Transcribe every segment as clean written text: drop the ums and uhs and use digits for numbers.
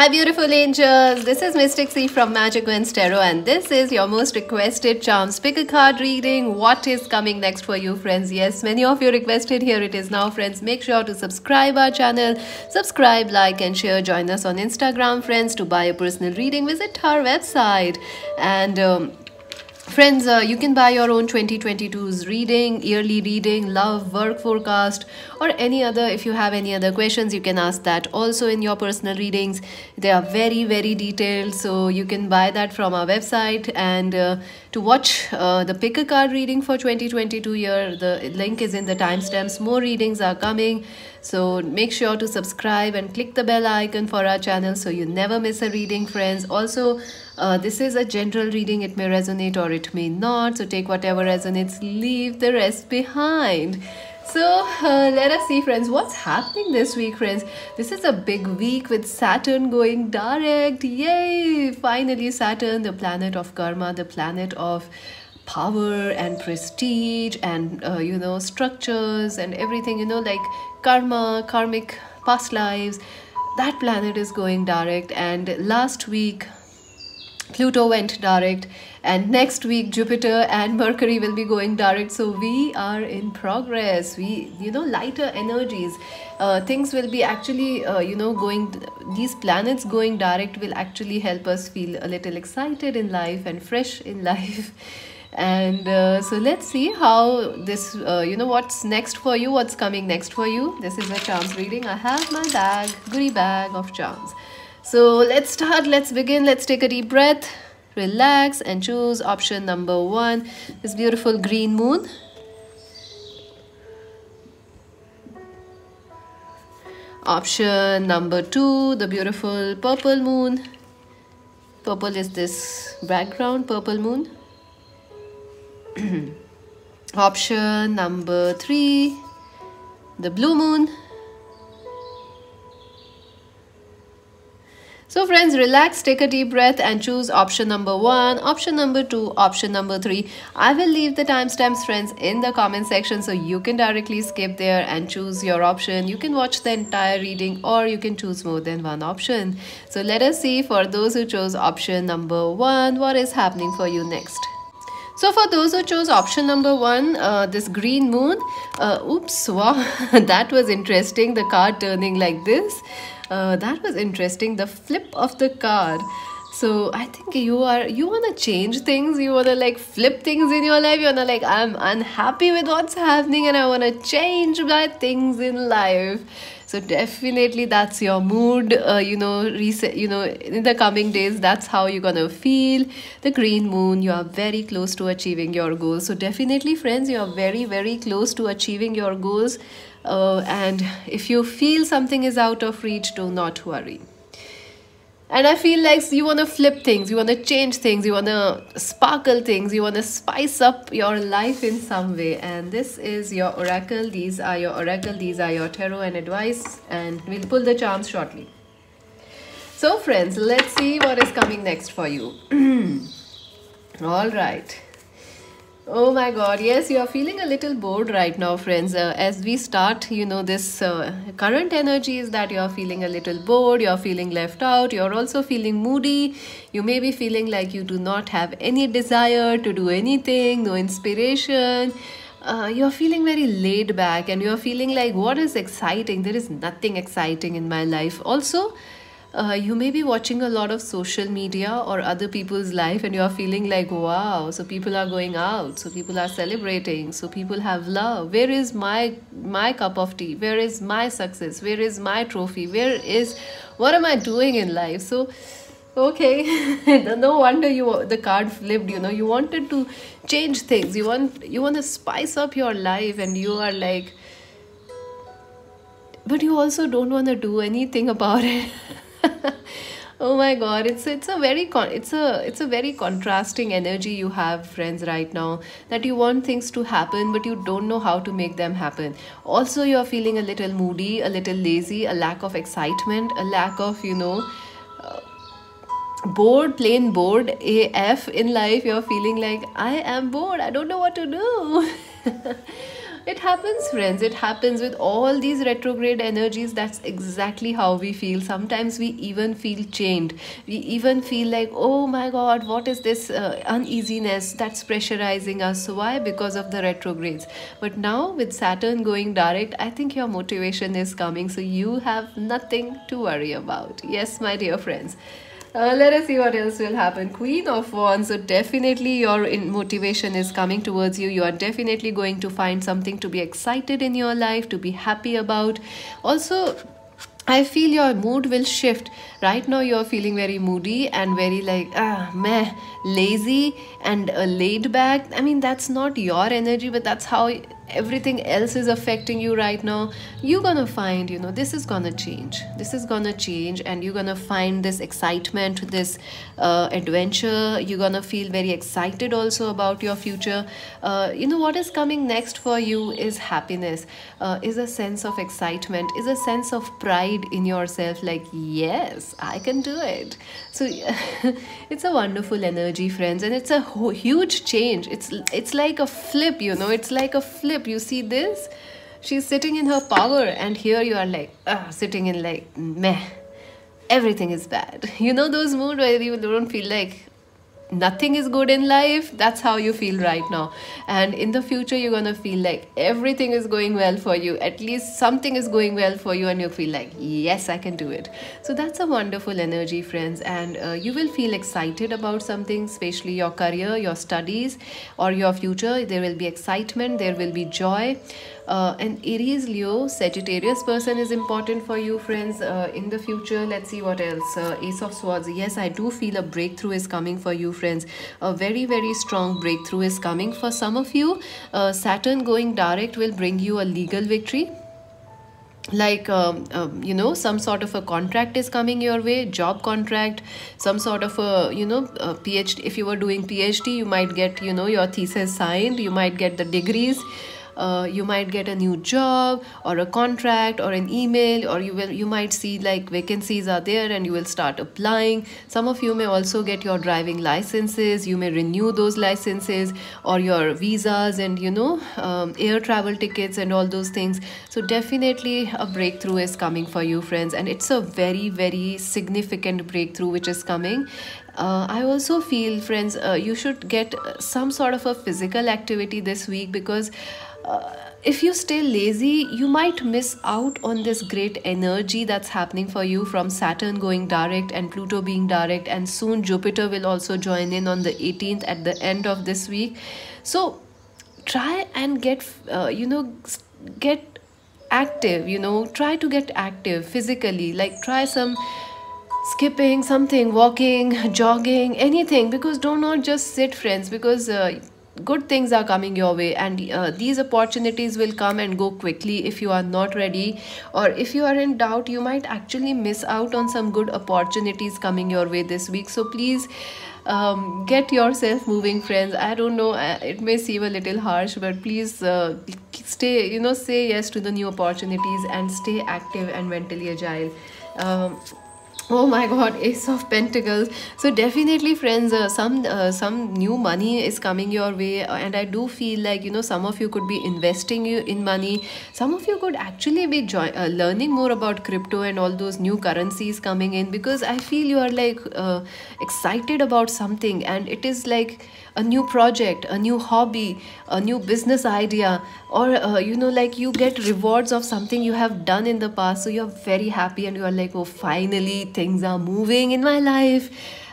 Hi beautiful angels, this is Mystic C from Magic Wins Tarot and this is your most requested charms pick a card reading. What is coming next for you friends? Yes, many of you requested, here it is now friends. Make sure to subscribe our channel, subscribe, like and share. Join us on Instagram friends. To buy a personal reading, visit our website and friends, you can buy your own 2022's reading, yearly reading, love, work forecast, or any other. If you have any other questions, you can ask that also in your personal readings. They are very, very detailed, so you can buy that from our website. And to watch the pick a card reading for 2022 year, the link is in the timestamps. More readings are coming, so make sure to subscribe and click the bell icon for our channel so you never miss a reading friends. Also, this is a general reading. It may resonate or it may not, so take whatever resonates, leave the rest behind. So let us see friends what's happening this week friends. This is a big week with Saturn going direct. Yay, finally Saturn, the planet of karma, the planet of power and prestige and structures and everything, like karma, karmic past lives. That planet is going direct, and last week Pluto went direct, and next week Jupiter and Mercury will be going direct. So we are in progress. We, lighter energies, things will be actually going, these planets going direct will actually help us feel a little excited in life and fresh in life. And so let's see how this what's next for you, what's coming next for you. This is a charms reading. I have my bag, goodie bag of charms. So let's start, let's begin. Let's take a deep breath, relax and choose option number 1, this beautiful green moon. Option number 2, the beautiful purple moon. Purple is this background, purple moon. Option number 3, the blue moon. So friends, relax, take a deep breath and choose option number 1, option number 2, option number 3. I will leave the timestamps friends in the comment section, so you can directly skip there and choose your option. You can watch the entire reading or you can choose more than one option. So let us see, for those who chose option number 1, what is happening for you next. So for those who chose option number 1, this green moon, oops, wow, that was interesting, the card turning like this. That was interesting, the flip of the card. So I think you want to change things, you want to like flip things in your life. You want to like, I'm unhappy with what's happening and I want to change my things in life. So definitely that's your mood, reset, in the coming days, that's how you're gonna feel. The green moon, you are very close to achieving your goals. So definitely friends, you are very, very close to achieving your goals. And if you feel something is out of reach, do not worry. And I feel like you want to flip things, you want to change things, you want to sparkle things, you want to spice up your life in some way. And this is your oracle, these are your oracle, these are your tarot and advice, and we'll pull the charms shortly. So friends, let's see what is coming next for you. All right. Oh my god, yes, you are feeling a little bored right now friends. As we start, this current energy is that you are feeling a little bored, you are feeling left out, you are also feeling moody. You may be feeling like you do not have any desire to do anything, no inspiration. You are feeling very laid back and you are feeling like, what is exciting? There is nothing exciting in my life. Also, you may be watching a lot of social media or other people's life and you are feeling like, wow, so people are going out, so people are celebrating, so people have love. Where is my cup of tea? Where is my success? Where is my trophy? What am I doing in life? So okay, no wonder the card flipped. You wanted to change things, you want to spice up your life, and you are like, but you also don't want to do anything about it. Oh my god, it's a very contrasting energy you have friends right now, that you want things to happen but you don't know how to make them happen. Also, you're feeling a little moody, a little lazy, a lack of excitement, a lack of bored, plain bored AF in life. You're feeling like, I am bored, I don't know what to do. It happens, friends. It happens with all these retrograde energies. That's exactly how we feel. Sometimes we even feel chained. We even feel like, oh my God, what is this uneasiness that's pressurizing us? So why? Because of the retrogrades. But now with Saturn going direct, I think your motivation is coming. So you have nothing to worry about. Yes, my dear friends. Let us see what else will happen. Queen of Wands. So definitely your motivation is coming towards you. You are definitely going to find something to be excited in your life, to be happy about. Also, I feel your mood will shift. Right now, you're feeling very moody and very like, meh, lazy and laid back. I mean, that's not your energy, but that's how everything else is affecting you right now. You're gonna find, this is gonna change. This is gonna change, and you're gonna find this excitement, this adventure. You're gonna feel very excited also about your future. What is coming next for you is happiness, is a sense of excitement, is a sense of pride in yourself, like, yes, I can do it. So it's a wonderful energy, friends, and it's a huge change. It's like a flip, it's like a flip. You see this, she's sitting in her power, and here you are like sitting in like meh, everything is bad. Those moods where you don't feel like nothing is good in life. That's how you feel right now, and in the future you're gonna feel like everything is going well for you. At least something is going well for you, and you feel like, yes, I can do it. So that's a wonderful energy, friends, and you will feel excited about something, especially your career, your studies, or your future. There will be excitement, there will be joy. And Aries, Leo, Sagittarius person is important for you, friends, in the future. Let's see what else. Ace of Swords. Yes, I do feel a breakthrough is coming for you, friends. A very, very strong breakthrough is coming for some of you. Saturn going direct will bring you a legal victory, like some sort of a contract is coming your way, job contract, some sort of a a PhD. If you were doing PhD, you might get your thesis signed, you might get the degrees. You might get a new job or a contract or an email, or you might see like vacancies are there and you will start applying. Some of you may also get your driving licenses. You may renew those licenses, or your visas, and air travel tickets and all those things. So definitely a breakthrough is coming for you, friends, and it's a very, very significant breakthrough which is coming. I also feel, friends, you should get some sort of a physical activity this week, because if you stay lazy, you might miss out on this great energy that's happening for you from Saturn going direct and Pluto being direct, and soon Jupiter will also join in on the 18th at the end of this week. So try and get active. Try to get active physically, like try some skipping, something, walking, jogging, anything, because do not just sit, friends, because good things are coming your way, and these opportunities will come and go quickly. If you are not ready, or if you are in doubt, you might actually miss out on some good opportunities coming your way this week. So please get yourself moving, friends. I don't know, it may seem a little harsh, but please stay, say yes to the new opportunities and stay active and mentally agile. Oh my God, Ace of Pentacles. So definitely, friends, some new money is coming your way, and I do feel like some of you could be investing in money. Some of you could actually be learning more about crypto and all those new currencies coming in, because I feel you are like excited about something, and it is like a new project, a new hobby, a new business idea, or like you get rewards of something you have done in the past. So you're very happy, and you are like, oh, finally things are moving in my life.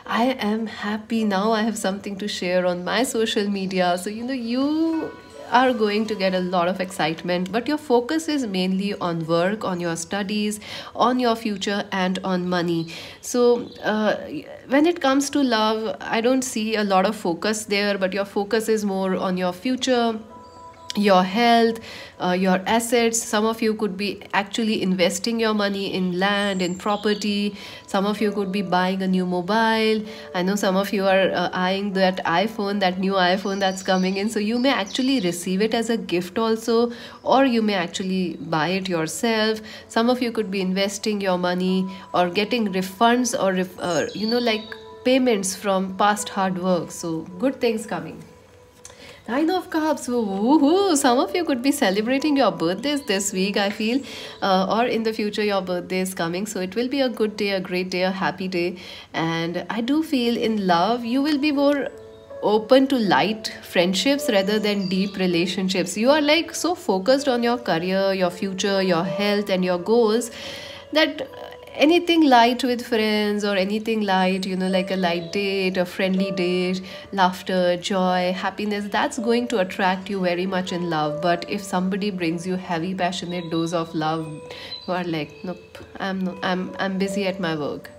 I am happy now. I have something to share on my social media. So you are going to get a lot of excitement, but your focus is mainly on work, on your studies, on your future, and on money. So when it comes to love, I don't see a lot of focus there, but your focus is more on your future, your health, your assets. Some of you could be actually investing your money in land, in property. Some of you could be buying a new mobile. I know some of you are eyeing that iPhone, that new iPhone that's coming in. So you may actually receive it as a gift also, or you may actually buy it yourself. Some of you could be investing your money or getting refunds, or like payments from past hard work. So good things coming. Nine of Cups. Woohoo! Some of you could be celebrating your birthdays this week, I feel, or in the future, your birthday is coming. So it will be a good day, a great day, a happy day. And I do feel in love, you will be more open to light friendships rather than deep relationships. You are like so focused on your career, your future, your health, and your goals that anything light with friends or anything light, like a light date, a friendly date, laughter, joy, happiness, that's going to attract you very much in love. But if somebody brings you heavy passionate dose of love, you are like, nope, I'm busy at my work.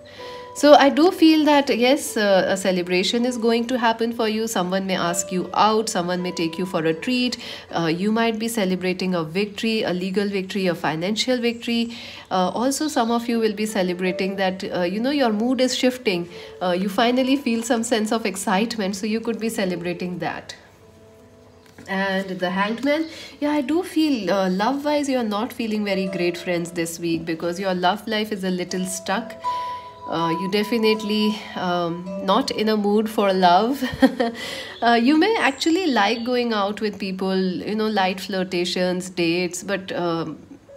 So I do feel that yes, a celebration is going to happen for you. Someone may ask you out, someone may take you for a treat. You might be celebrating a victory, a legal victory, a financial victory. Also, some of you will be celebrating that your mood is shifting. You finally feel some sense of excitement, so you could be celebrating that. And the Hanged Man, yeah, I do feel love wise you're not feeling very great, friends, this week, because your love life is a little stuck. You definitely not in a mood for love. You may actually like going out with people, light flirtations, dates, but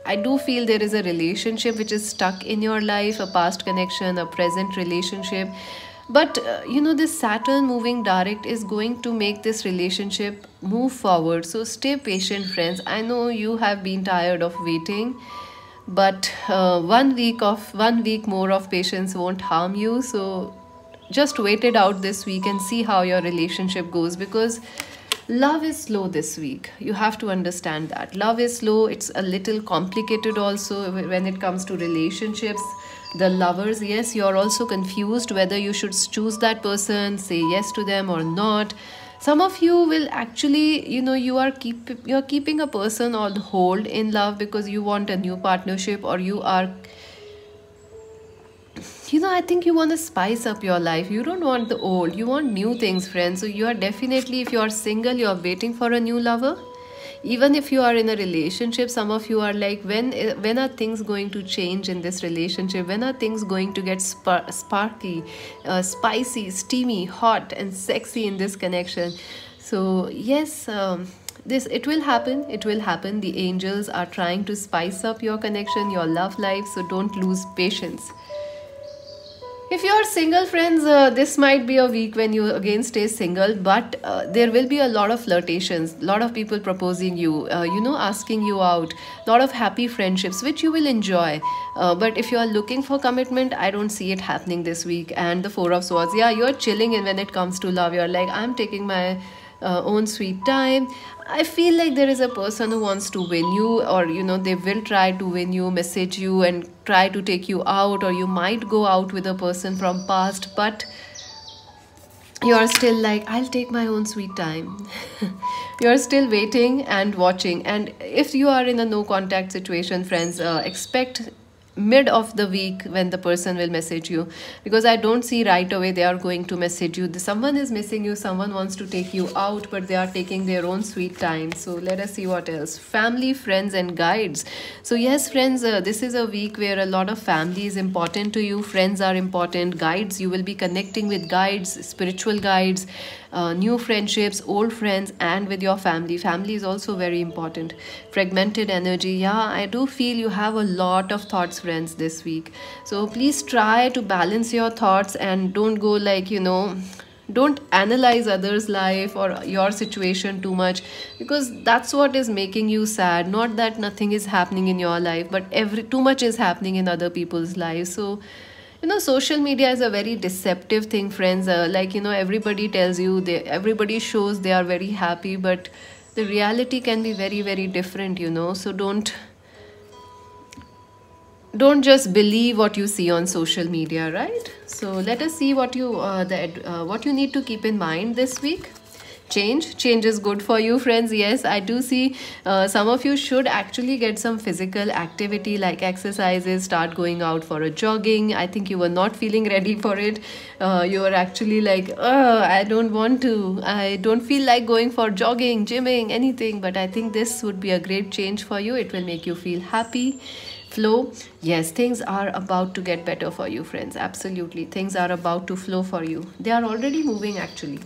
I do feel there is a relationship which is stuck in your life, a past connection, a present relationship. But this Saturn moving direct is going to make this relationship move forward. So stay patient, friends. I know you have been tired of waiting, but 1 week more of patience won't harm you. So just wait it out this week and see how your relationship goes, because love is slow this week. You have to understand that love is slow. It's a little complicated also when it comes to relationships. The lovers, yes, you're also confused whether you should choose that person, say yes to them or not. Some of you will actually, you're keeping a person on hold in love because you want a new partnership, or you are, I think you want to spice up your life. You don't want the old, you want new things, friends. So you are definitely, if you are single, you are waiting for a new lover. Even if you are in a relationship, some of you are like, when are things going to change in this relationship? When are things going to get sparky, spicy, steamy, hot and sexy in this connection? So yes, this it will happen, it will happen. The angels are trying to spice up your connection, your love life, so don't lose patience. If you are single, friends, this might be a week when you again stay single, but there will be a lot of flirtations, a lot of people proposing you, asking you out, a lot of happy friendships, which you will enjoy. But if you are looking for commitment, I don't see it happening this week. And the Four of Swords, yeah, you're chilling, and when it comes to love, you're like, I'm taking my own sweet time. I feel like there is a person who wants to win you, or they will try to win you, message you and try to take you out, or you might go out with a person from past, but you're still like, I'll take my own sweet time. You're still waiting and watching. And if you are in a no contact situation, friends, expect mid of the week when the person will message you, because I don't see right away they are going to message you. Someone is missing you, someone wants to take you out, but they are taking their own sweet time. So let us see what else. Family, friends and guides. So yes, friends, this is a week where a lot of family is important to you, friends are important, guides, you will be connecting with guides, spiritual guides, new friendships, old friends, and with your family. Family is also very important. Fragmented energy, yeah, I do feel you have a lot of thoughts, friends, this week. So please try to balance your thoughts and don't go like, don't analyze others' life or your situation too much, because that's what is making you sad. Not that nothing is happening in your life, but too much is happening in other people's lives. So social media is a very deceptive thing, friends. Everybody tells you, everybody shows they are very happy, but the reality can be very, very different, so don't just believe what you see on social media, right? So let us see what what you need to keep in mind this week. Change is good for you, friends. Yes, I do see some of you should actually get some physical activity like exercises, start going out for a jogging. I think you were not feeling ready for it. You were actually like, I don't want to, I don't feel like going for jogging, gymming, anything. But I think this would be a great change for you. It will make you feel happy. Flow, yes, things are about to get better for you, friends. Absolutely, things are about to flow for you. They are already moving, actually.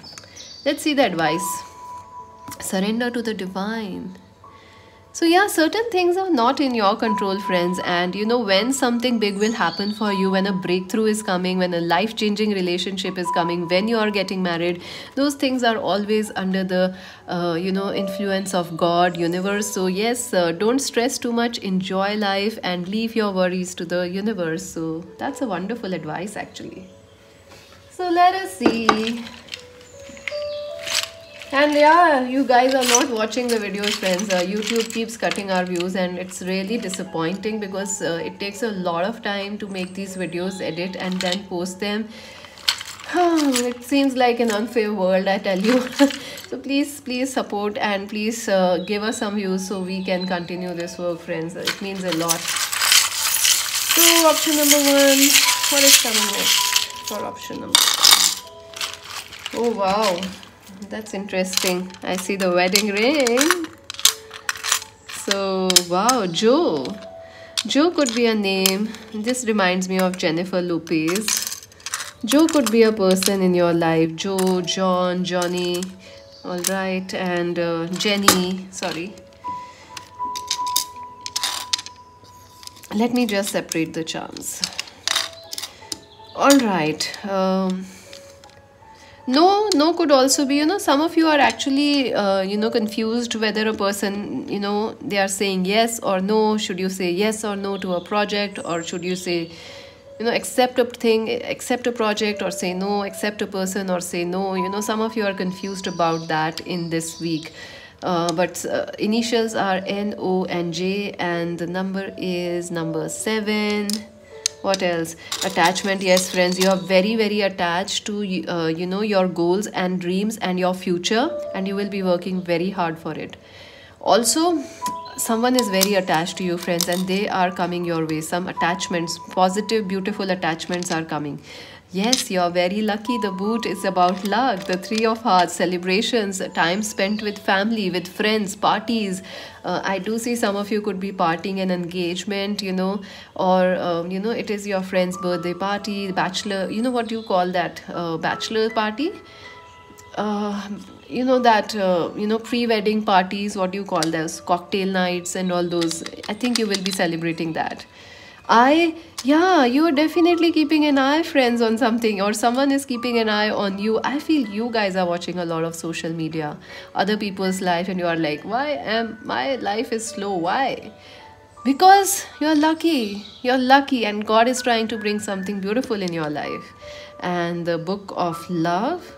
Let's see the advice. Surrender to the divine. So yeah, certain things are not in your control, friends. And you know, when something big will happen for you, when a breakthrough is coming, when a life-changing relationship is coming, when you are getting married, those things are always under the, influence of God, universe. So yes, don't stress too much. Enjoy life and leave your worries to the universe. So that's a wonderful advice, actually. So let us see. And yeah, you guys are not watching the videos, friends. YouTube keeps cutting our views, and it's really disappointing because it takes a lot of time to make these videos, edit, and then post them. It seems like an unfair world, I tell you. So please support and please give us some views so we can continue this work, friends. It means a lot. So option number 1, what is coming next for option number 1? Oh wow. That's interesting. I see the wedding ring. So, wow, Joe. Joe could be a name. This reminds me of Jennifer Lopez. Joe could be a person in your life. Joe, John, Johnny. All right. And Jenny. Sorry. Let me just separate the charms. All right. No could also be, some of you are actually, confused whether a person, they are saying yes or no. Should you say yes or no to a project, or should you say, accept a thing, accept a project, or say no, accept a person, or say no. Some of you are confused about that in this week. But initials are N, O, and J, and the number is number 7. What else? Attachment. Yes, friends, you are very, very attached to, your goals and dreams and your future, and you will be working very hard for it. Also, someone is very attached to you, friends, and they are coming your way. Some attachments, positive, beautiful attachments are coming. Yes, you're very lucky. The boot is about luck. The 3 of Hearts, celebrations, time spent with family, with friends, parties. I do see some of you could be partying an engagement, or, it is your friend's birthday party, bachelor, what do you call that? Bachelor party? Pre-wedding parties, what do you call those? Cocktail nights and all those. I think you will be celebrating that. Yeah, you are definitely keeping an eye, friends, on something, or someone is keeping an eye on you. I feel you guys are watching a lot of social media, other people's life, and you are like, my life is slow? Why? Because you're lucky. You're lucky, and God is trying to bring something beautiful in your life. And the Book of Love,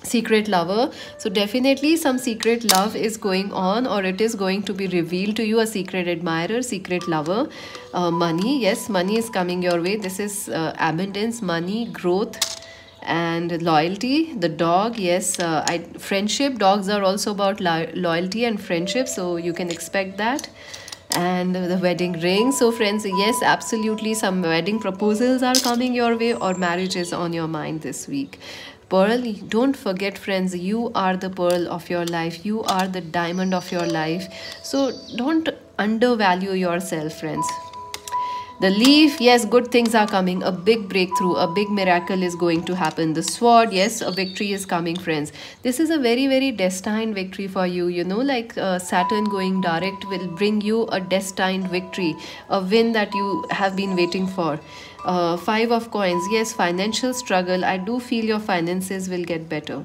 secret lover. So definitely some secret love is going on, or it is going to be revealed to you. A secret admirer, secret lover. Money. Yes, money is coming your way. This is abundance, money, growth, and loyalty. The dog. Yes, friendship. Dogs are also about loyalty and friendship, so you can expect that. And the wedding ring. So friends, yes, absolutely, some wedding proposals are coming your way, or marriage is on your mind this week. Pearl, don't forget, friends, you are the pearl of your life. You are the diamond of your life. So don't undervalue yourself, friends. The leaf, yes, good things are coming. A big breakthrough, a big miracle is going to happen. The sword, yes, a victory is coming, friends. This is a very, very destined victory for you. Like Saturn going direct will bring you a destined victory, a win that you have been waiting for. 5 of coins, yes, financial struggle. I do feel your finances will get better.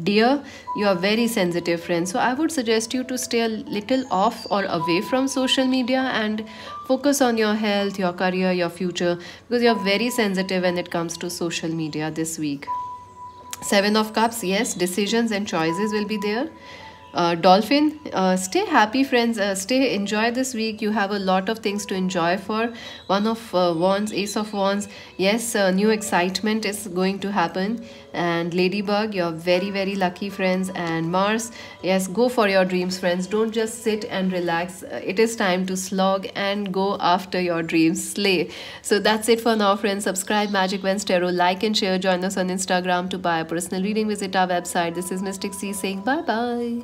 Dear, you are very sensitive, friends, so I would suggest you to stay a little off or away from social media and focus on your health, your career, your future, because you're very sensitive when it comes to social media this week. 7 of Cups, yes, decisions and choices will be there. Dolphin, stay happy, friends, enjoy this week. You have a lot of things to enjoy for. 1 of Wands, Ace of Wands, yes, new excitement is going to happen. And Ladybug, you're very, very lucky, friends. And Mars, yes, go for your dreams, friends. Don't just sit and relax. It is time to slog and go after your dreams. Slay. So that's it for now, friends. Subscribe Magic Vends Tarot, like and share. Join us on Instagram to buy a personal reading. Visit our website. This is Mystic C saying bye-bye.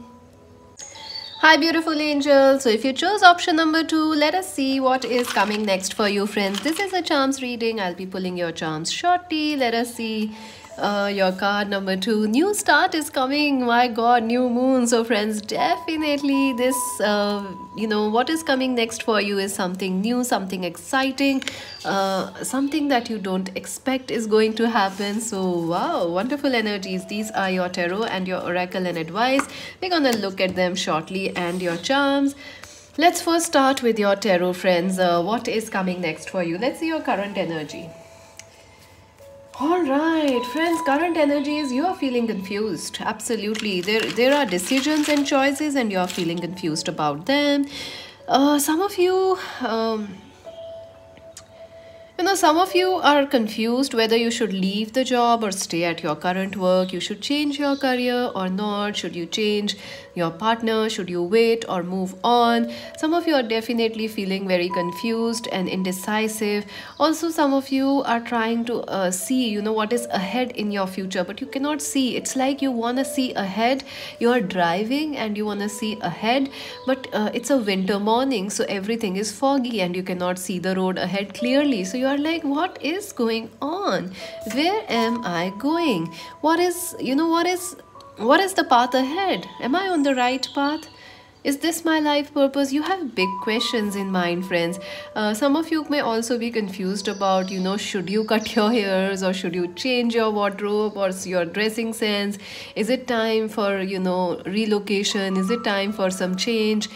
Hi beautiful angels. So if you chose option number 2, let us see what is coming next for you, friends. This is a charms reading. I'll be pulling your charms shortly. Let us see Your card number two, new start is coming. My God, new moon. So, friends, definitely this, what is coming next for you is something new, something exciting, something that you don't expect is going to happen. So, wow, wonderful energies. These are your tarot and your oracle and advice. We're gonna look at them shortly and your charms. Let's first start with your tarot, friends. What is coming next for you? Let's see your current energy. All right, friends, current energy is you are feeling confused. Absolutely. There are decisions and choices and you are feeling confused about them. Some of you some of you are confused whether you should leave the job or stay at your current work. You should change your career or not. Should you change your partner? Should you wait or move on? Some of you are definitely feeling very confused and indecisive. Also, some of you are trying to see, what is ahead in your future, but you cannot see. It's like you want to see ahead. You are driving and you want to see ahead, but it's a winter morning, so everything is foggy and you cannot see the road ahead clearly. So you are like, what is going on? Where am I going? What is the path ahead? Am I on the right path? Is this my life purpose? You have big questions in mind, friends. Some of you may also be confused about, should you cut your hairs or should you change your wardrobe or your dressing sense? Is it time for, relocation? Is it time for some change?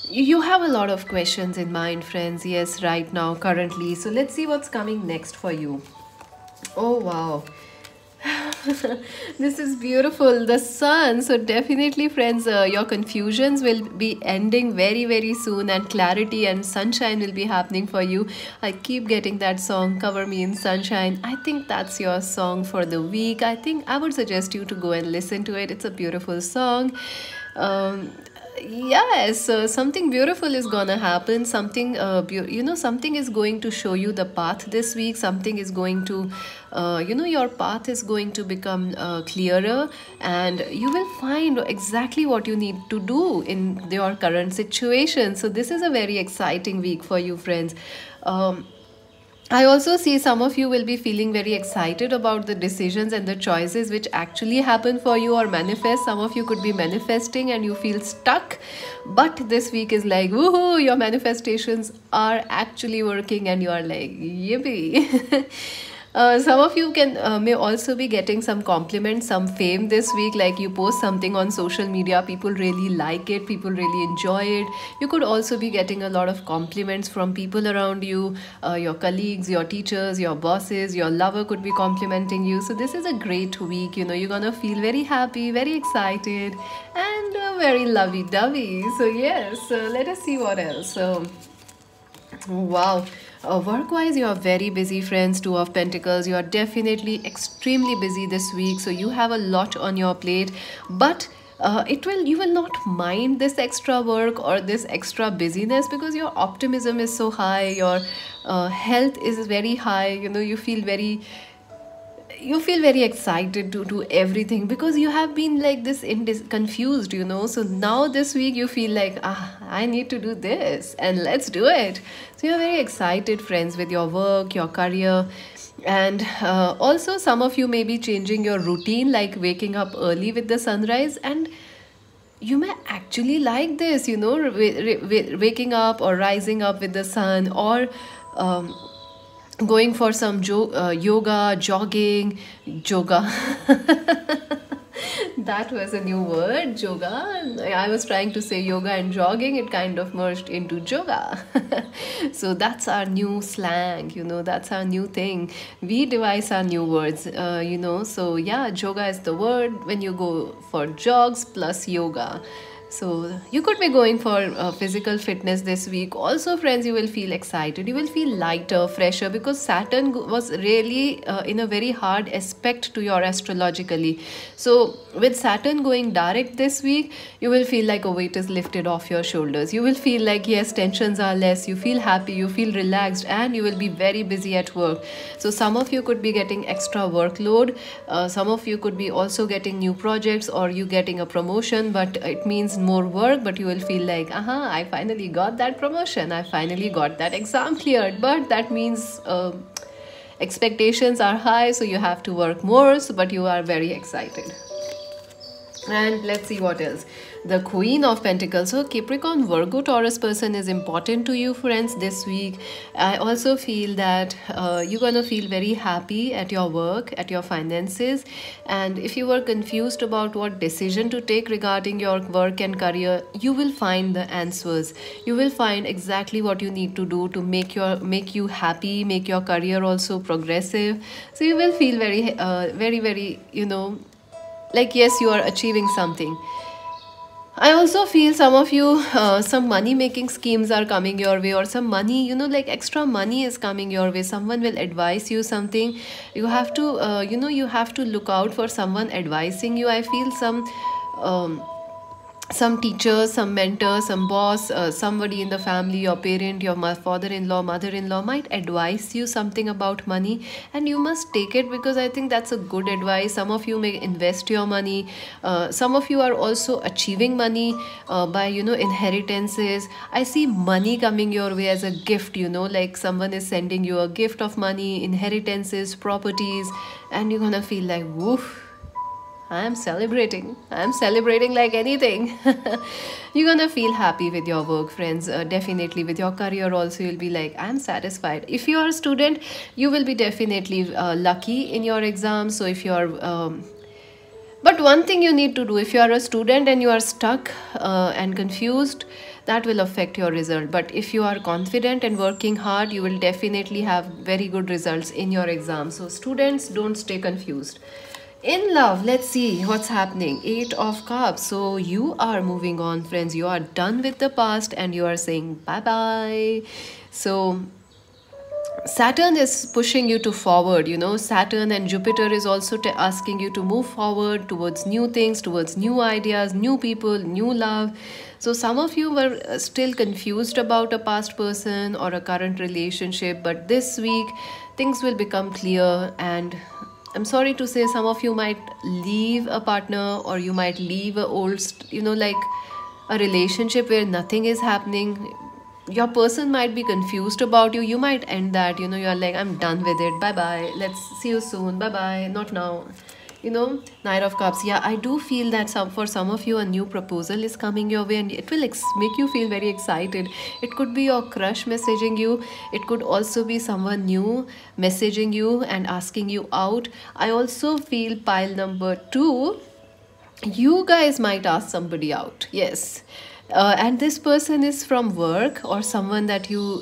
You have a lot of questions in mind, friends. Yes, right now, currently. So let's see what's coming next for you. Oh, wow. This is beautiful, the sun. So definitely, friends, your confusions will be ending very very soon and clarity and sunshine will be happening for you. I keep getting that song, Cover Me in Sunshine. I think that's your song for the week. I think I would suggest you to go and listen to it. It's a beautiful song. Yes, something beautiful is gonna happen. Something something is going to show you the path this week. Something is going to your path is going to become clearer and you will find exactly what you need to do in your current situation. So this is a very exciting week for you, friends. I also see some of you will be feeling very excited about the decisions and the choices which actually happen for you or manifest. Some of you could be manifesting and you feel stuck. But this week is like, woohoo, your manifestations are actually working and you are like, yippee. Some of you may also be getting some compliments, some fame this week. Like you post something on social media, people really like it, people really enjoy it. You could also be getting a lot of compliments from people around you, your colleagues, your teachers, your bosses, your lover could be complimenting you. So this is a great week. You're gonna feel very happy, very excited, and very lovey-dovey. So yes, let us see what else. So wow. Work-wise, you are very busy, friends. Two of Pentacles. You are definitely extremely busy this week. So you have a lot on your plate. But you will not mind this extra work or this extra busyness because your optimism is so high. Your health is very high. You feel very excited to do everything because you have been like this confused. So now this week you feel like, I need to do this and let's do it. So you're very excited, friends, with your work, your career. And also some of you may be changing your routine, like waking up early with the sunrise, and you may actually like this, waking up or rising up with the sun, or going for some yoga, jogging, yoga. That was a new word, yoga. I was trying to say yoga and jogging. It kind of merged into yoga. So that's our new slang, that's our new thing. We devise our new words, So yeah, yoga is the word when you go for jogs plus yoga. So you could be going for physical fitness this week. Also, friends, you will feel excited. You will feel lighter, fresher, because Saturn was really in a very hard aspect to your astrologically. So with Saturn going direct this week, you will feel like a weight is lifted off your shoulders. You will feel like, yes, tensions are less. You feel happy, you feel relaxed, and you will be very busy at work. So some of you could be getting extra workload. Some of you could be also getting new projects, or you getting a promotion, but it means more work. But you will feel like, I finally got that promotion, I finally got that exam cleared, but that means expectations are high, so you have to work more, but you are very excited. And let's see what else. The Queen of Pentacles. So Capricorn, Virgo, Taurus person is important to you, friends, this week. I also feel that you're gonna feel very happy at your work, at your finances. And if you were confused about what decision to take regarding your work and career, you will find the answers. You will find exactly what you need to do to make you happy, make your career also progressive. So you will feel very, like yes, you are achieving something. I also feel some of you, some money making schemes are coming your way, or some money, like extra money is coming your way. Someone will advise you something. You have to, you have to look out for someone advising you. I feel some teacher, some mentor, some boss, somebody in the family, your parent, your father-in-law, mother-in-law might advise you something about money, and you must take it, because I think that's a good advice. Some of you may invest your money. Some of you are also achieving money by inheritances. I see money coming your way as a gift, like someone is sending you a gift of money, inheritances, properties, and you're gonna feel like woof, I'm celebrating. I'm celebrating like anything. You're gonna feel happy with your work, friends. Definitely with your career also, you'll be like, I'm satisfied. If you are a student, you will be definitely lucky in your exams. So if you're but one thing you need to do, if you are a student and you are stuck and confused, that will affect your result. But if you are confident and working hard, you will definitely have very good results in your exam. So students, don't stay confused. In love, let's see what's happening. 8 of Cups. So you are moving on, friends. You are done with the past and you are saying bye-bye. So Saturn is pushing you to forward, Saturn and Jupiter is also asking you to move forward towards new things, towards new ideas, new people, new love. So some of you were still confused about a past person or a current relationship, but this week things will become clear. And I'm sorry to say, some of you might leave a partner, or you might leave a old, like a relationship where nothing is happening. Your person might be confused about you. You might end that, you're like, I'm done with it. Bye-bye. Let's see you soon. Bye-bye. Not now. Knight of Cups. Yeah, I do feel that for some of you, a new proposal is coming your way, and it will make you feel very excited. It could be your crush messaging you. It could also be someone new messaging you and asking you out. I also feel pile number 2, you guys might ask somebody out. Yes. And this person is from work, or someone that you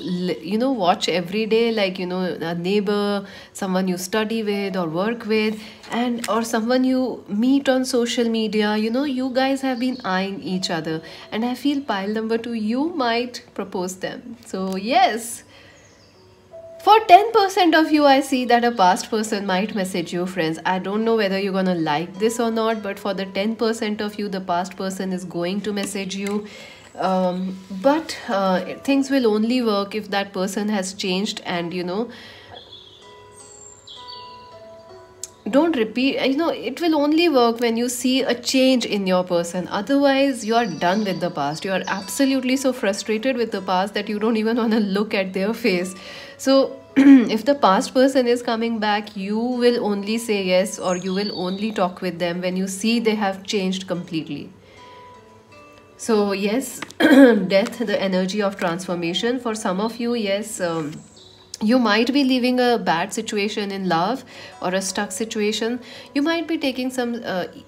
watch every day, like a neighbor, someone you study with or work with, and or someone you meet on social media. You guys have been eyeing each other, and I feel pile number 2, you might propose them. So yes, for 10% of you, I see that a past person might message you, friends. I don't know whether you're gonna like this or not, but for the 10% of you, the past person is going to message you. But things will only work if that person has changed, and don't repeat. It will only work when you see a change in your person. Otherwise, you are done with the past. You are absolutely so frustrated with the past that you don't even want to look at their face. So if the past person is coming back, you will only say yes, or you will only talk with them when you see they have changed completely. So yes, death, the energy of transformation. For some of you, yes, you might be leaving a bad situation in love, or a stuck situation. You might be taking some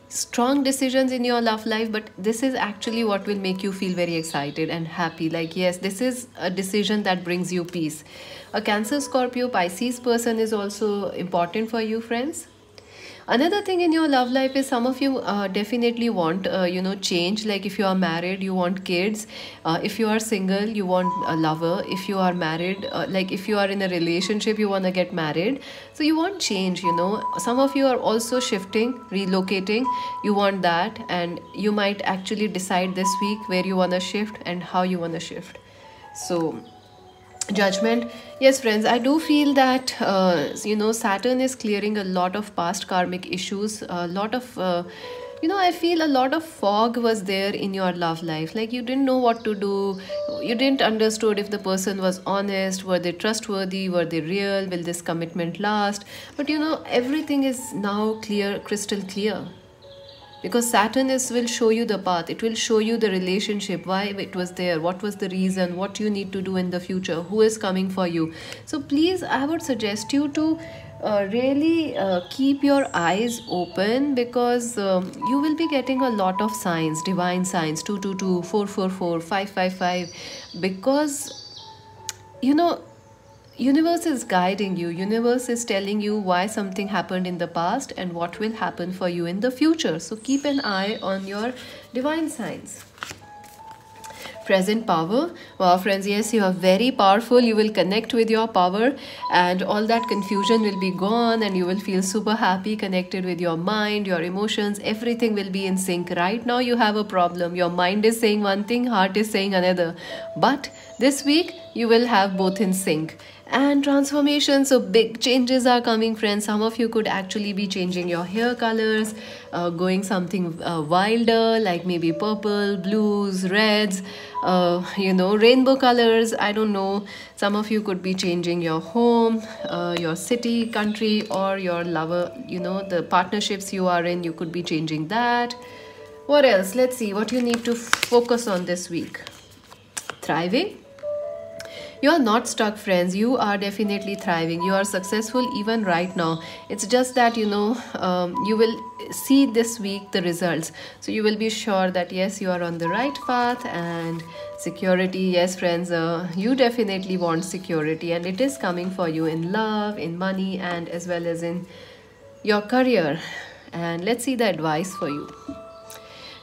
strong decisions in your love life, but this is actually what will make you feel very excited and happy. Like yes, this is a decision that brings you peace. A Cancer, Scorpio, Pisces person is also important for you, friends. Another thing in your love life is, some of you definitely want change. Like if you are married, you want kids. If you are single, you want a lover. If you are married, like if you are in a relationship, you want to get married. So you want change. Some of you are also shifting, relocating. You want that, and you might actually decide this week where you want to shift and how you want to shift. So Judgment. Yes, friends, I do feel that Saturn is clearing a lot of past karmic issues, a lot of I feel a lot of fog was there in your love life. Like you didn't know what to do. You didn't understood if the person was honest, were they trustworthy, were they real, will this commitment last? But everything is now clear, crystal clear. Because Saturn will show you the path. It will show you the relationship, why it was there, what was the reason, what you need to do in the future, who is coming for you. So please, I would suggest you to really keep your eyes open, because you will be getting a lot of signs, divine signs, 222, 444, 555, because universe is guiding you. Universe is telling you why something happened in the past and what will happen for you in the future. So keep an eye on your divine signs. Present power. Wow, friends, yes, you are very powerful. You will connect with your power, and all that confusion will be gone, and you will feel super happy, connected with your mind, your emotions. Everything will be in sync. Right now you have a problem. Your mind is saying one thing, heart is saying another. But this week you will have both in sync. And transformation, so big changes are coming, friends. Some of you could actually be changing your hair colors, going something wilder, like maybe purple, blues, reds, rainbow colors. I don't know. Some of you could be changing your home, your city, country, or your lover, the partnerships you are in, you could be changing that. What else? Let's see what you need to focus on this week. Thriving. You are not stuck, friends. You are definitely thriving. You are successful even right now. It's just that you will see this week the results, so you will be sure that yes, you are on the right path. And security, yes, friends, you definitely want security, and it is coming for you in love, in money, and as well as in your career. And let's see the advice for you.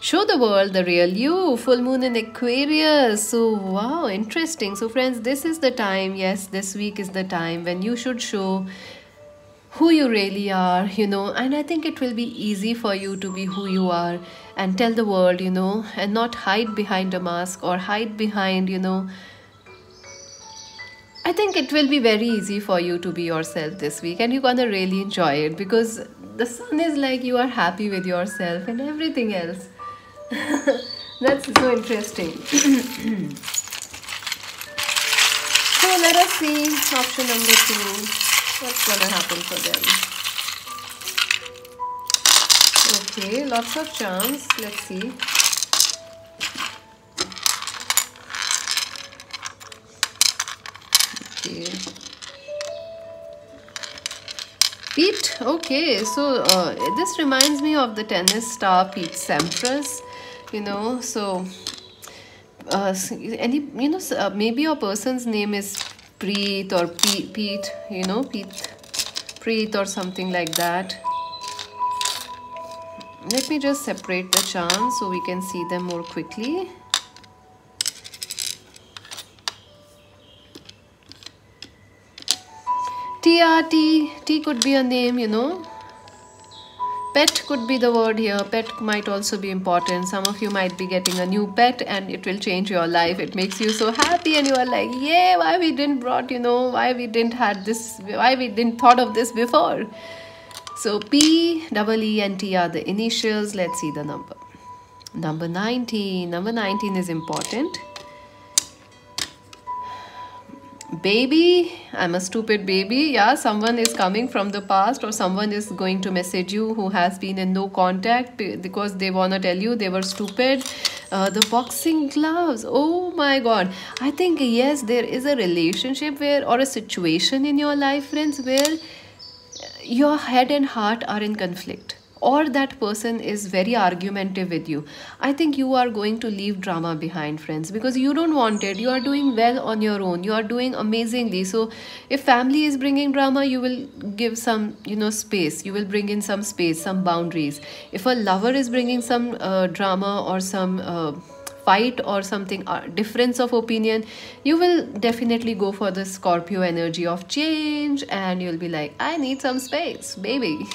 Show the world the real you. Full moon in Aquarius. So, wow, interesting. So, friends, this is the time. Yes, this week is the time when you should show who you really are, and I think it will be easy for you to be who you are and tell the world, and not hide behind a mask or hide behind, I think it will be very easy for you to be yourself this week, and you're gonna really enjoy it, because the sun is like you are happy with yourself and everything else. That's so interesting. So let us see option number 2. What's gonna happen for them? Okay, lots of charms. Let's see. Okay. Pete. Okay, so this reminds me of the tennis star Pete Sampras. So maybe your person's name is Preet or Pete, Preet or something like that. Let me just separate the charms so we can see them more quickly. TRT, T could be a name, Pet could be the word here. Pet might also be important. Some of you might be getting a new pet and it will change your life. It makes you so happy and you are like, yeah, why we didn't brought, why we didn't had this, why we didn't thought of this before. So P, E, and T are the initials. Let's see the number. Number 19. Number 19 is important. Baby, I'm a stupid baby. Yeah, someone is coming from the past, or someone is going to message you who has been in no contact because they want to tell you they were stupid. The boxing gloves. Oh my god. I think yes, there is a relationship or a situation in your life, friends, where your head and heart are in conflict, or that person is very argumentative with you. I think you are going to leave drama behind, friends, because you don't want it. You are doing well on your own. You are doing amazingly. So if family is bringing drama, you will give some, space. You will bring in some space, some boundaries. If a lover is bringing some drama or some fight or something, difference of opinion, you will definitely go for the Scorpio energy of change, and you'll be like, I need some space, baby.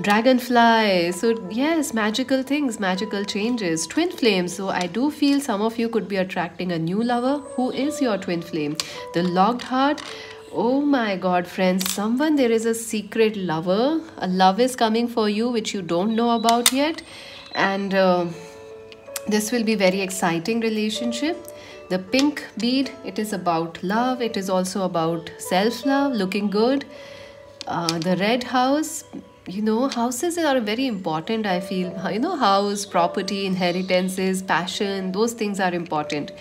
Dragonfly. So yes, magical things, magical changes. Twin flame. So I do feel some of you could be attracting a new lover. Who is your twin flame? The locked heart. Oh my god, friends, someone, there is a secret lover. A love is coming for you which you don't know about yet. And this will be very exciting relationship. The pink bead, it is about love. It is also about self-love, looking good. The red house, houses are very important, I feel. House, property, inheritances, passion, those things are important.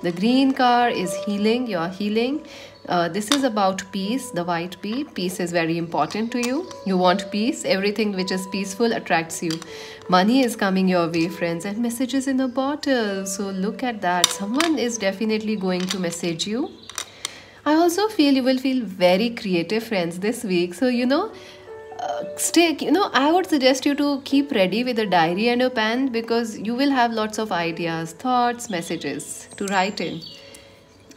The green car is healing, you're healing. This is about peace, the white bead. Peace is very important to you. You want peace. Everything which is peaceful attracts you. Money is coming your way, friends, and messages in a bottle. So look at that. Someone is definitely going to message you. I also feel you will feel very creative, friends, this week. So, I would suggest you to keep ready with a diary and a pen, because you will have lots of ideas, thoughts, messages to write in.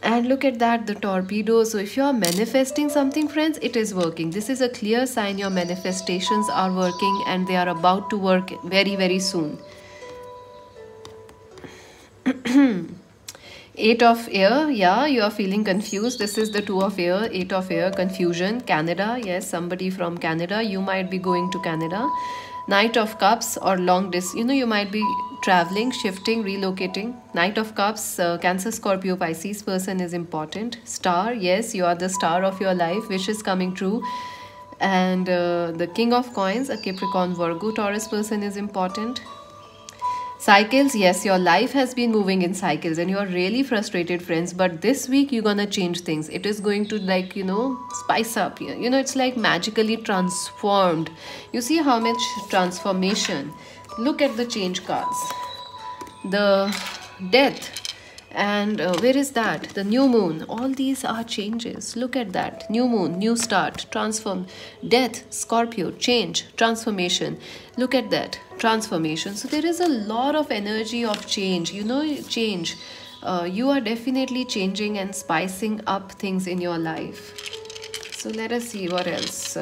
And look at that, the torpedo. So if you are manifesting something, friends, it is working. This is a clear sign your manifestations are working, and they are about to work very, very soon. Eight of air, yeah, you are feeling confused. This is the two of air, eight of air, confusion. Canada, yes, somebody from Canada. You might be going to Canada. Knight of cups, or long distance. You might be traveling, shifting, relocating. Knight of cups, Cancer, Scorpio, Pisces person is important. Star, yes, you are the star of your life. Wish is coming true. And the king of coins, a Capricorn, Virgo, Taurus person is important. Cycles, yes, your life has been moving in cycles and you are really frustrated, friends, but this week you're gonna change things. It is going to, spice up. It's like magically transformed. You see how much transformation. Look at the change cards. The death. And where is that? The new moon. All these are changes. Look at that. New moon, new start, transform. Death, Scorpio, change, transformation. Look at that. Transformation. So there is a lot of energy of change. Change. You are definitely changing and spicing up things in your life. So let us see what else.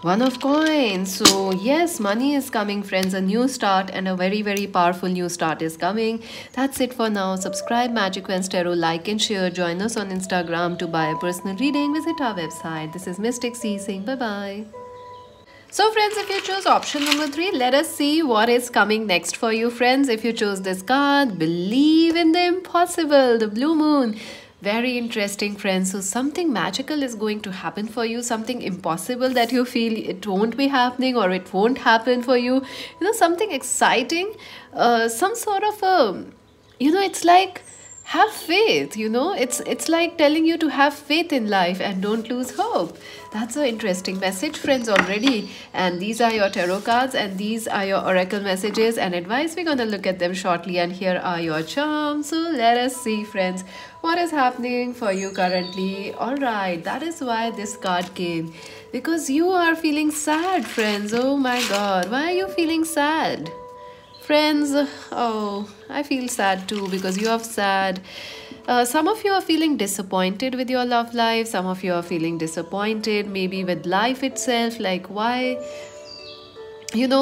One of coins. So yes, money is coming, friends. A new start, and a very, very powerful new start is coming. That's it for now. Subscribe Magic Quench Tarot, like and share. Join us on Instagram to buy a personal reading. Visit our website. This is Mystic C saying bye-bye. So friends, if you chose option number 3, let us see what is coming next for you, friends. If you chose this card, believe in the impossible, the blue moon. Very interesting, friends. So something magical is going to happen for you, something impossible that you feel it won't be happening or it won't happen for you. Something exciting, some sort of a, it's like, have faith. It's like telling you to have faith in life and don't lose hope. That's an interesting message, friends, already. And these are your tarot cards, and these are your oracle messages and advice. We're going to look at them shortly, and here are your charms. So let us see, friends, what is happening for you currently. All right, that is why this card came, because you are feeling sad, friends. Oh my god, why are you feeling sad, friends? Oh, I feel sad too, because you are sad. Some of you are feeling disappointed with your love life. Some of you are feeling disappointed maybe with life itself, like why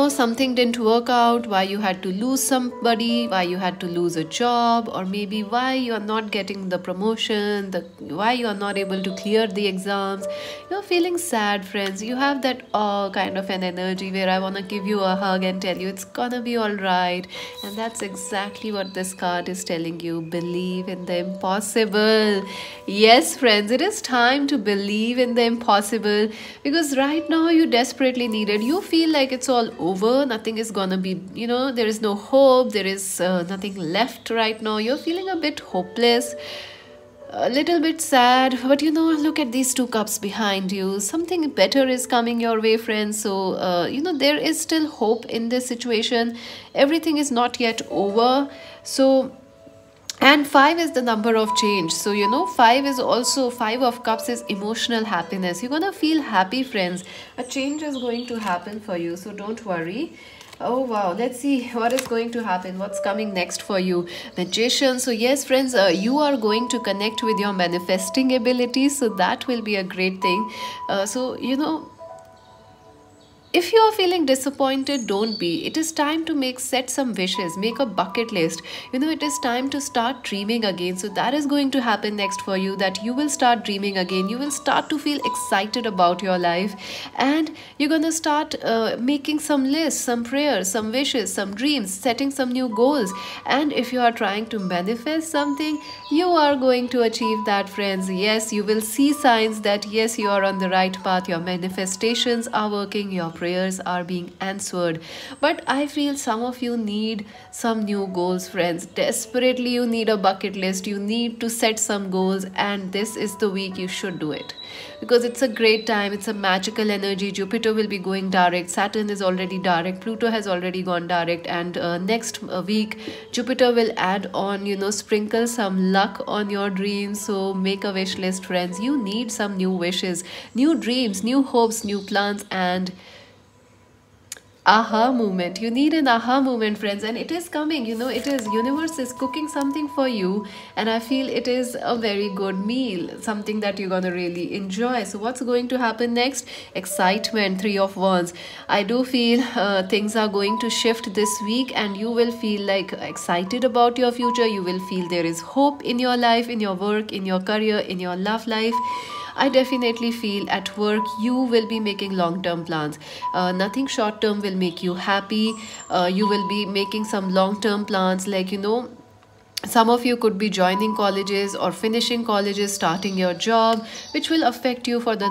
something didn't work out, why you had to lose somebody, why you had to lose a job, or maybe why you are not getting the promotion, why you are not able to clear the exams. You're feeling sad, friends. You have that kind of an energy where I want to give you a hug and tell you it's gonna be all right. And that's exactly what this card is telling you. Believe in the impossible. Yes, friends, it is time to believe in the impossible, because right now you desperately need it. You feel like it's all over, nothing is gonna be, there is no hope, there is nothing left right now. You're feeling a bit hopeless, a little bit sad, but look at these two cups behind you. Something better is coming your way, friends. So there is still hope in this situation. Everything is not yet over. So, and 5 is the number of change. So 5 is also, 5 of cups is emotional happiness. You're gonna feel happy, friends. A change is going to happen for you, so don't worry. Oh wow, let's see what is going to happen, what's coming next for you. Magician. So yes, friends, you are going to connect with your manifesting abilities, so that will be a great thing. if you are feeling disappointed, don't be. It is time to set some wishes, make a bucket list. It is time to start dreaming again. So that is going to happen next for you, that you will start dreaming again. You will start to feel excited about your life, and you're going to start making some lists, some prayers, some wishes, some dreams, setting some new goals. And if you are trying to manifest something, you are going to achieve that, friends. Yes, you will see signs that yes, you are on the right path. Your manifestations are working, your prayers are being answered. But I feel some of you need some new goals, friends. Desperately, you need a bucket list. You need to set some goals, and this is the week you should do it, because it's a great time. It's a magical energy. Jupiter will be going direct, Saturn is already direct, Pluto has already gone direct, and next week Jupiter will add on, sprinkle some luck on your dreams. So make a wish list, friends. You need some new wishes, new dreams, new hopes, new plans, and aha moment. You need an aha moment, friends, and it is coming. It is, universe is cooking something for you, and I feel it is a very good meal, something that you're gonna really enjoy. So what's going to happen next? Excitement, Three of Wands. I do feel things are going to shift this week, and you will feel like excited about your future. You will feel there is hope in your life, in your work, in your career, in your love life. I definitely feel at work you will be making long-term plans. Nothing short-term will make you happy. You will be making some long-term plans, like, some of you could be joining colleges or finishing colleges, starting your job, which will affect you for the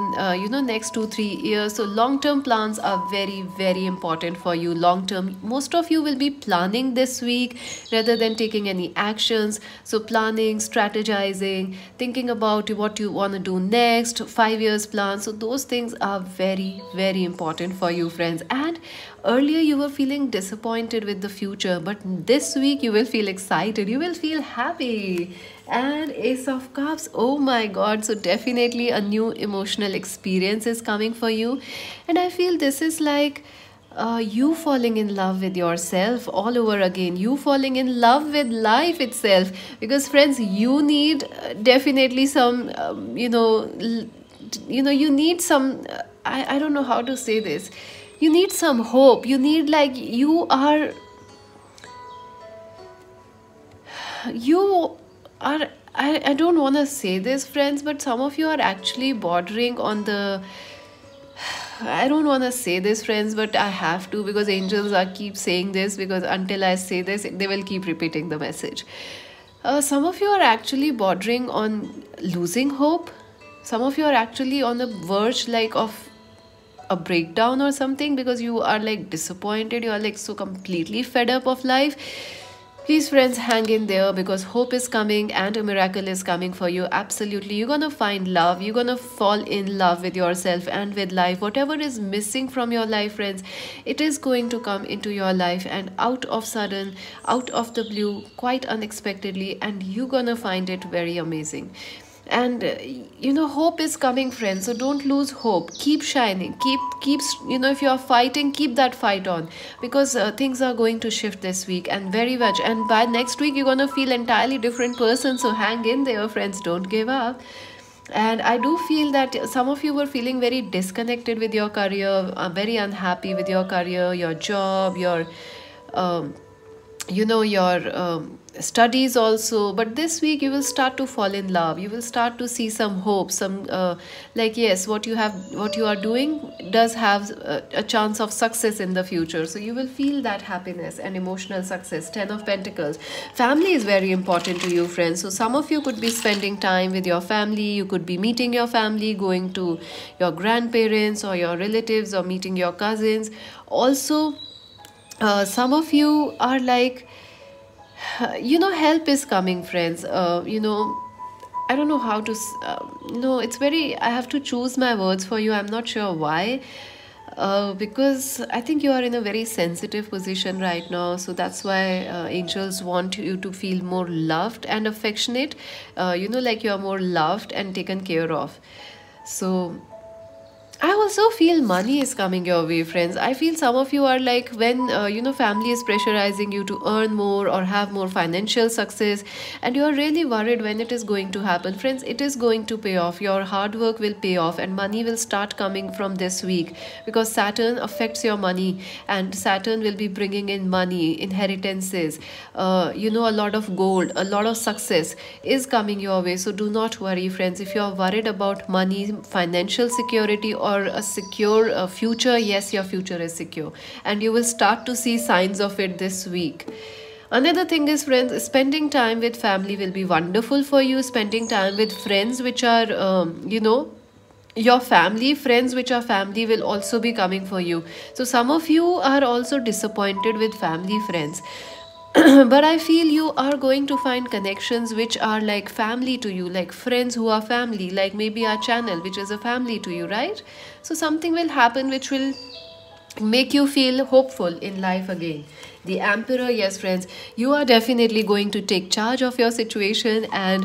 next 2-3 years. So long term plans are very, very important for you. Long term, most of you will be planning this week rather than taking any actions. So planning, strategizing, thinking about what you want to do next, 5 years plan. So those things are very, very important for you, friends. And earlier you were feeling disappointed with the future, but this week you will feel excited, you will feel happy. And Ace of Cups, oh my god, so definitely a new emotional experience is coming for you. And I feel this is like you falling in love with yourself all over again, you falling in love with life itself. Because, friends, you need definitely some you need some I don't know how to say this. You need some hope. You need, like, you are I don't want to say this, friends, but some of you are actually bordering on the, I don't want to say this, friends, but I have to, because angels are keep saying this, because until I say this they will keep repeating the message. Some of you are actually bordering on losing hope. Some of you are actually on the verge, like, of a breakdown or something, because you are like disappointed, you are like so completely fed up of life. Please, friends, hang in there, because hope is coming and a miracle is coming for you. Absolutely, you're gonna find love, you're gonna fall in love with yourself and with life. Whatever is missing from your life, friends, it is going to come into your life, and out of sudden, out of the blue, quite unexpectedly, and you're gonna find it very amazing. And hope is coming, friends, so don't lose hope. Keep shining, keep if you are fighting, keep that fight on, because things are going to shift this week, and very much, and by next week you're going to feel entirely different person. So hang in there, friends, don't give up. And I do feel that some of you were feeling very disconnected with your career, very unhappy with your career, your job, your your studies also. But this week you will start to fall in love, you will start to see some hope, some like, yes, what you are doing does have a chance of success in the future. So you will feel that happiness and emotional success. 10 of Pentacles, family is very important to you, friends. So some of you could be spending time with your family, you could be meeting your family, going to your grandparents or your relatives, or meeting your cousins also. Some of you are like, help is coming, friends. I don't know how to it's very, I have to choose my words for you, I'm not sure why. Because I think you are in a very sensitive position right now, so that's why angels want you to feel more loved and affectionate, like you are more loved and taken care of. So I also feel money is coming your way, friends. I feel some of you are like when family is pressurizing you to earn more or have more financial success, and you are really worried when it is going to happen. Friends, it is going to pay off. Your hard work will pay off, and money will start coming from this week because Saturn affects your money, and Saturn will be bringing in money, inheritances, a lot of gold, a lot of success is coming your way. So do not worry, friends. If you are worried about money, financial security, or a secure future, yes, your future is secure, and you will start to see signs of it this week. Another thing is, friends, spending time with family will be wonderful for you. Spending time with friends which are your family, friends which are family, will also be coming for you. So some of you are also disappointed with family friends. But I feel you are going to find connections which are like family to you, like friends who are family, like maybe our channel, which is a family to you, right? So something will happen which will make you feel hopeful in life again. The Emperor, yes, friends, you are definitely going to take charge of your situation, and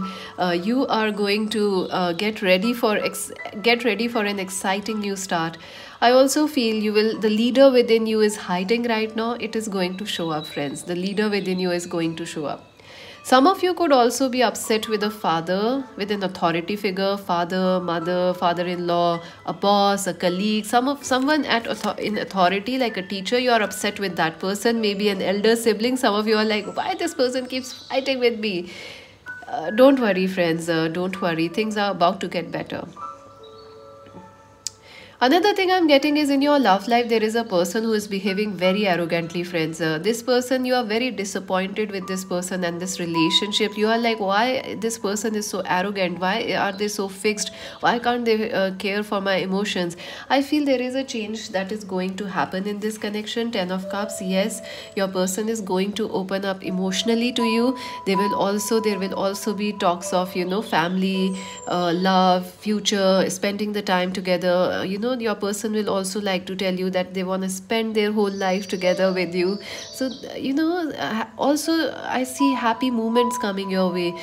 you are going to get ready for an exciting new start. I also feel the leader within you is hiding right now. It is going to show up, friends. The leader within you is going to show up. Some of you could also be upset with a father, with an authority figure, father, mother, father-in-law, a boss, a colleague, someone in authority, like a teacher. You are upset with that person, maybe an elder sibling. Some of you are like, why this person keeps fighting with me? Don't worry, friends. Don't worry. Things are about to get better. Another thing I'm getting is in your love life, there is a person who is behaving very arrogantly, friends. This person, you are very disappointed with this person and this relationship. You are like, why this person is so arrogant? Why are they so fixed? Why can't they care for my emotions? I feel there is a change that is going to happen in this connection. 10 of Cups, yes, your person is going to open up emotionally to you. There will also be talks of, family, love, future, spending the time together. Your person will also like to tell you that they want to spend their whole life together with you. So also I see happy moments coming your way.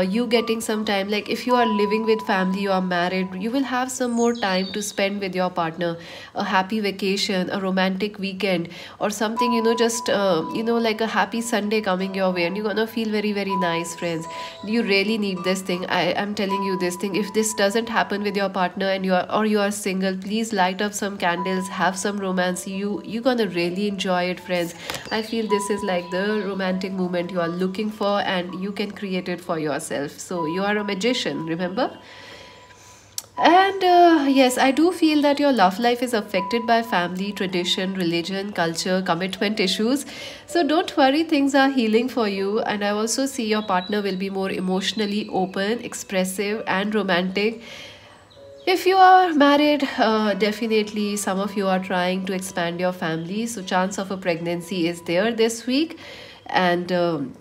You getting some time, like if you are living with family, you are married, you will have some more time to spend with your partner. A happy vacation, a romantic weekend, or something, just like a happy Sunday coming your way, and you're gonna feel very, very nice, friends. You really need this thing. I am telling you this thing. If this doesn't happen with your partner and you are single, please light up some candles, have some romance. You're gonna really enjoy it, friends. I feel this is like the romantic moment you are looking for, and you can create it for yourself. So you are a magician, remember. And yes, I do feel that your love life is affected by family, tradition, religion, culture, commitment issues. So don't worry, things are healing for you. And I also see your partner will be more emotionally open, expressive, and romantic. If you are married, definitely some of you are trying to expand your family. So chance of a pregnancy is there this week. And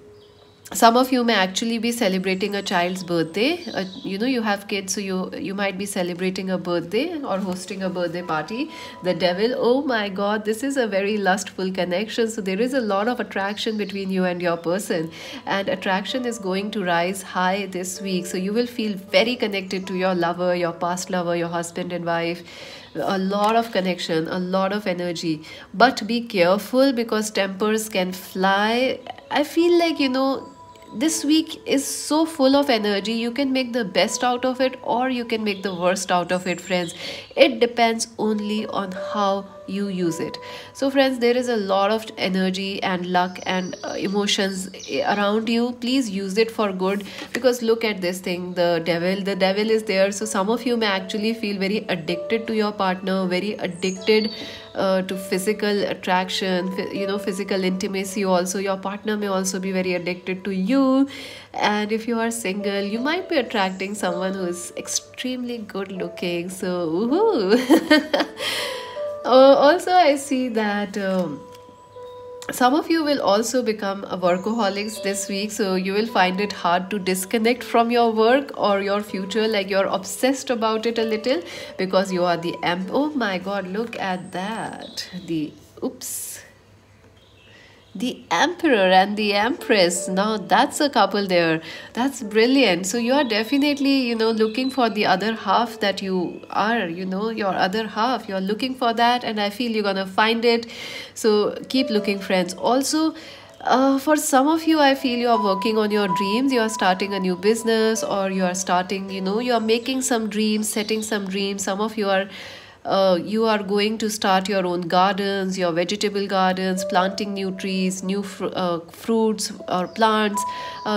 some of you may actually be celebrating a child's birthday. You have kids, so you might be celebrating a birthday or hosting a birthday party. The Devil, oh my god, this is a very lustful connection. So there is a lot of attraction between you and your person, and attraction is going to rise high this week. So you will feel very connected to your lover, your past lover, your husband and wife. A lot of connection, a lot of energy, but be careful because tempers can fly. I feel like, this week is so full of energy. You can make the best out of it, or you can make the worst out of it, friends. It depends only on how you use it. So friends, there is a lot of energy and luck and emotions around you. Please use it for good, because look at this thing, the devil is there. So some of you may actually feel very addicted to your partner, very addicted to physical attraction, physical intimacy. Also, your partner may also be very addicted to you. And if you are single, you might be attracting someone who is extremely good looking. So woohoo. Also, I see that some of you will also become a workaholics this week. So you will find it hard to disconnect from your work or your future, like you're obsessed about it a little, because you are the oh my god, look at that, the oops, The emperor and the empress. Now that's a couple there. That's brilliant. So you are definitely, looking for the other half that you are, your other half. You're looking for that, and I feel you're gonna find it. So keep looking, friends. Also, for some of you, I feel you are working on your dreams. You are starting a new business, or you are starting, you are making some dreams, setting some dreams. Some of you are going to start your own gardens, your vegetable gardens, planting new trees, new fruits or plants.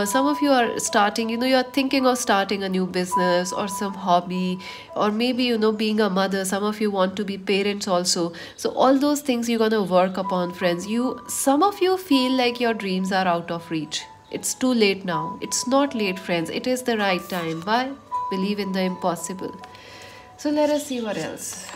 Some of you are starting, you are thinking of starting a new business or some hobby, or maybe, being a mother. Some of you want to be parents also. So all those things you're going to work upon, friends. Some of you feel like your dreams are out of reach. It's too late now. It's not late, friends. It is the right time. Why? Believe in the impossible. So let us see what else.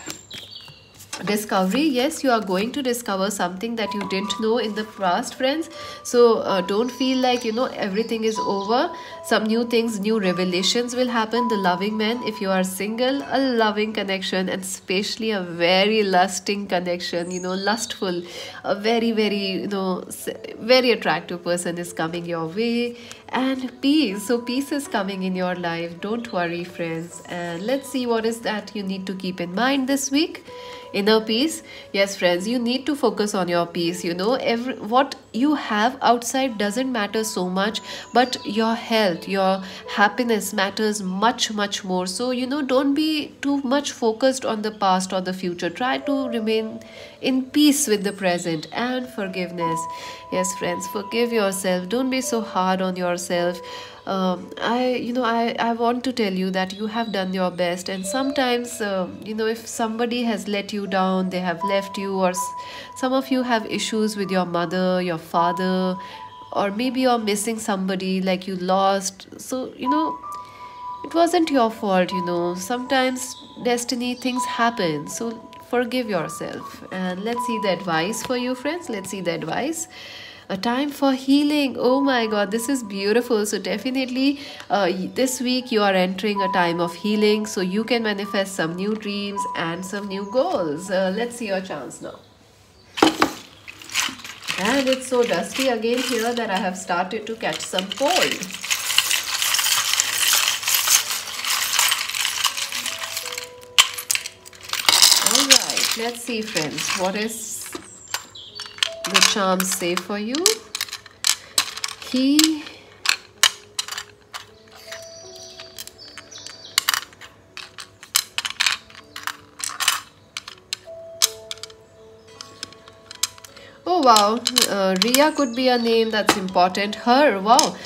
Discovery. Yes, you are going to discover something that you didn't know in the past, friends. So don't feel like everything is over. Some new things, new revelations will happen. The loving man, if you are single, a loving connection, and especially a very lusting connection, lustful, a very very very attractive person is coming your way. And peace. So peace is coming in your life. Don't worry, friends. And let's see what is that you need to keep in mind this week. Inner peace. Yes, friends, you need to focus on your peace. What you have outside doesn't matter so much, but your health, your happiness matters much much more. So don't be too much focused on the past or the future. Try to remain in peace with the present. And forgiveness. Yes, friends, forgive yourself. Don't be so hard on yourself. I want to tell you that you have done your best, and sometimes if somebody has let you down, they have left you, or some of you have issues with your mother, your father, or maybe you're missing somebody, like you lost. So it wasn't your fault. Sometimes destiny, things happen. So forgive yourself. And let's see the advice for you, friends. Let's see the advice. A time for healing. Oh my god, this is beautiful. So definitely this week you are entering a time of healing, so you can manifest some new dreams and some new goals. Let's see your chance now. And it's so dusty again here that I have started to catch some cold. Alright, let's see, friends. What is the charms say for you? He Oh wow, Ria could be a name that's important. Her, wow,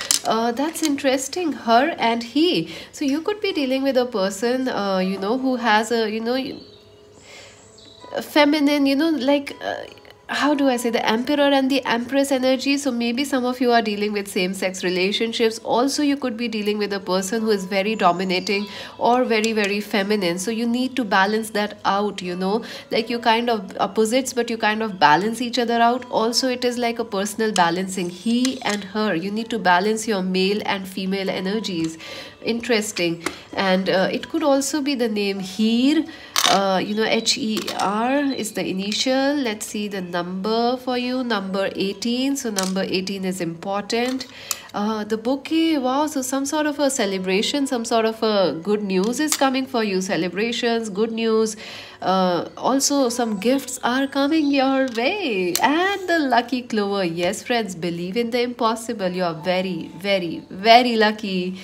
that's interesting. Her and he. So you could be dealing with a person, who has a feminine, how do I say, the emperor and the empress energy. So maybe some of you are dealing with same-sex relationships. Also, you could be dealing with a person who is very dominating or very very feminine. So you need to balance that out. Like you kind of opposites, but you kind of balance each other out. Also, it is like a personal balancing. He and her. You need to balance your male and female energies. Interesting. And it could also be the name Heer. HER is the initial. Let's see the number for you. Number 18. So number 18 is important. The bouquet. Wow. So some sort of a celebration, some sort of a good news is coming for you. Celebrations, good news. Also some gifts are coming your way. And the lucky clover. Yes, friends, believe in the impossible. You are very very very lucky.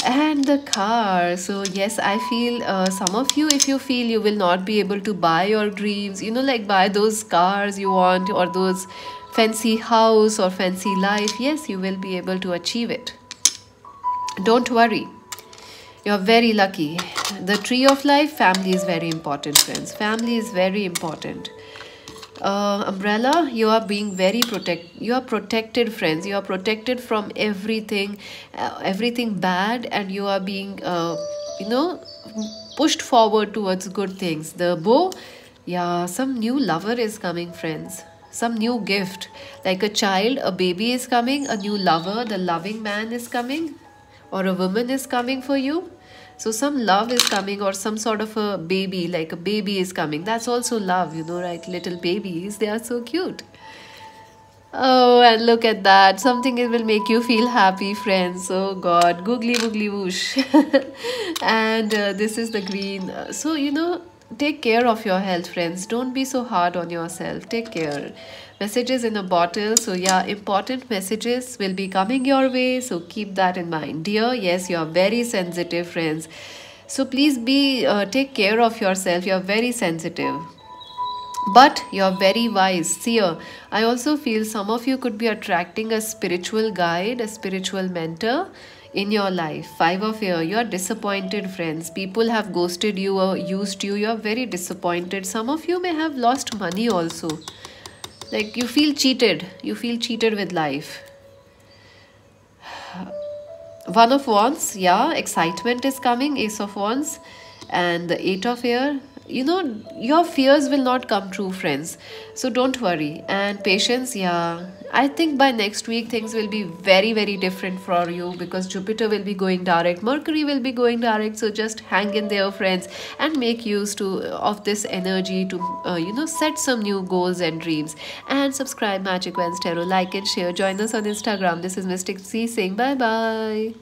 And the car. So yes, I feel some of you, if you feel you will not be able to buy your dreams, like buy those cars you want, or those fancy house or fancy life, yes, you will be able to achieve it. Don't worry, you're very lucky. The tree of life. Family is very important, friends. Family is very important. Umbrella, you are being very you are protected, friends. You are protected from everything bad, and you are being pushed forward towards good things. The bow, yeah, some new lover is coming, friends. Some new gift, like a child, a baby is coming, a new lover, the loving man is coming, or a woman is coming for you. So some love is coming, or some sort of a baby, like a baby is coming. That's also love, right? Little babies, they are so cute. Oh, and look at that. Something it will make you feel happy, friends. Oh God, googly woogly whoosh. And this is the green. So, take care of your health, friends. Don't be so hard on yourself. Take care. Messages in a bottle. So, yeah, important messages will be coming your way. So, keep that in mind. Dear, yes, you are very sensitive, friends. So, please take care of yourself. You are very sensitive. But you're very wise. Seer, I also feel some of you could be attracting a spiritual guide, a spiritual mentor in your life. Five of here, you're disappointed, friends. People have ghosted you or used you. You're very disappointed. Some of you may have lost money also. Like you feel cheated. You feel cheated with life. One of Wands, yeah, excitement is coming. Ace of Wands and the Eight of Air. Your fears will not come true, friends. So don't worry. And patience, yeah. I think by next week things will be very, very different for you because Jupiter will be going direct, Mercury will be going direct. So just hang in there, friends, and make use of this energy to set some new goals and dreams. And subscribe Magic Wands Tarot, like and share. Join us on Instagram. This is Mystic C saying bye bye.